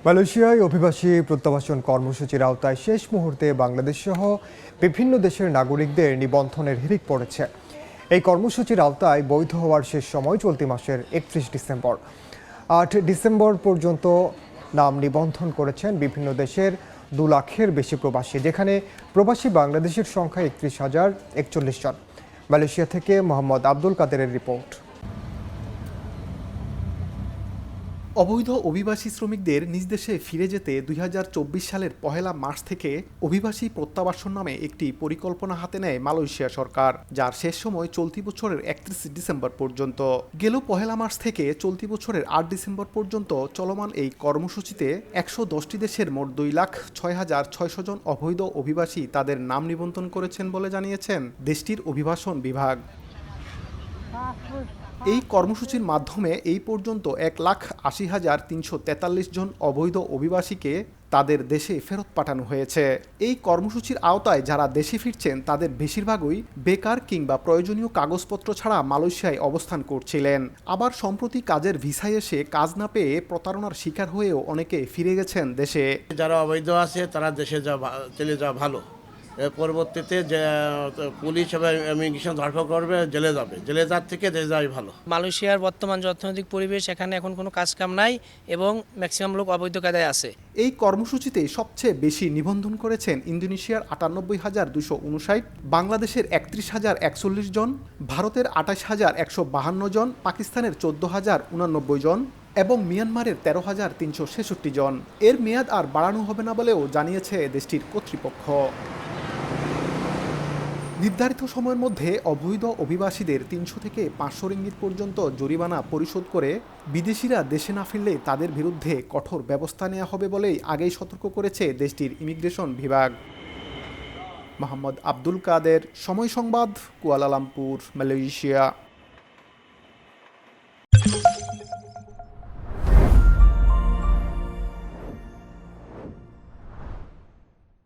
মালয়েশিয়ায় অভিবাসী প্রত্যাবাসন কর্মসূচির আওতায় শেষ মুহূর্তে বাংলাদেশ সহ বিভিন্ন দেশের নাগরিকদের নিবন্ধনের হিড়িক পড়েছে। এই কর্মসূচির আওতায় বৈধ হওয়ার শেষ সময় চলতি মাসের ৩১ ডিসেম্বর। ৮ ডিসেম্বর পর্যন্ত নাম নিবন্ধন করেছেন বিভিন্ন দেশের ২ লাখের বেশি প্রবাসী, যেখানে প্রবাসী বাংলাদেশের সংখ্যা ৩১,০৪১ জন। মালয়েশিয়া থেকে মোহাম্মদ আব্দুল কাদেরের রিপোর্ট। অবৈধ অভিবাসী শ্রমিকদের নিজ দেশে ফিরে যেতে ২০২৪ সালের ১ মার্চ থেকে অভিবাসী প্রত্যাবাসন নামে একটি পরিকল্পনা হাতে নেয় মালয়েশিয়া সরকার, যার শেষ সময় চলতি বছরের ৩১ ডিসেম্বর পর্যন্ত। গেল ১ মার্চ থেকে চলতি বছরের ৮ ডিসেম্বর পর্যন্ত চলমান এই কর্মসূচিতে ১১০টি দেশের মোট ২,৬,৬০০ জন অবৈধ অভিবাসী তাদের নাম নিবন্ধন করেছেন বলে জানিয়েছেন দেশটির অভিবাসন বিভাগ। এই কর্মসূচির মাধ্যমে এই পর্যন্ত ১,৮০,৩৪৩ জন অবৈধ অভিবাসীকে তাদের দেশে ফেরত পাঠানো হয়েছে। এই কর্মসূচির আওতায় যারা দেশে ফিরছেন তাদের বেশিরভাগই বেকার কিংবা প্রয়োজনীয় কাগজপত্র ছাড়া মালয়েশিয়ায় অবস্থান করছিলেন। আবার সম্প্রতি কাজের ভিসায় এসে কাজ না পেয়ে প্রতারণার শিকার হয়েও অনেকে ফিরে গেছেন দেশে। যারা অবৈধ আছে তারা দেশে চলে যাওয়া ভালো। এর পরবর্তীতে যে পুলিশ এবং ইমিগ্রেশন ধরপকড় করবে, জেলে যাওয়ার থেকে দেশে যাওয়াই ভালো। মালয়েশিয়ার বর্তমান যে অর্থনৈতিক পরিবেশ, এখানে এখন কোনো কাজকাম নাই এবং ম্যাক্সিমাম লোক অবৈধ কায়দায় আছে। এই কর্মসূচিতে সবচেয়ে বেশি নিবন্ধন করেছেন ইন্দোনেশিয়ার ৯৮,২৫৯, বাংলাদেশের ৩১,০৪১ জন, ভারতের ২৮,১৫২ জন, পাকিস্তানের ১৪,০৮৯ জন এবং মিয়ানমারের ১৩,৩৬৬ জন। এর মেয়াদ আর বাড়ানো হবে না বলেও জানিয়েছে দেশটির কর্তৃপক্ষ। নির্ধারিত সময়ের মধ্যে অবৈধ অভিবাসীদের ৩০০ থেকে ৫০০ রিঙ্গিত পর্যন্ত জরিমানা পরিশোধ করে বিদেশিরা দেশে না ফিরলে তাদের বিরুদ্ধে কঠোর ব্যবস্থা নেওয়া হবে বলেই আগেই সতর্ক করেছে দেশটির ইমিগ্রেশন বিভাগ। মোহাম্মদ আব্দুল কাদের, সময় সংবাদ, কুয়ালালামপুর, মালয়েশিয়া।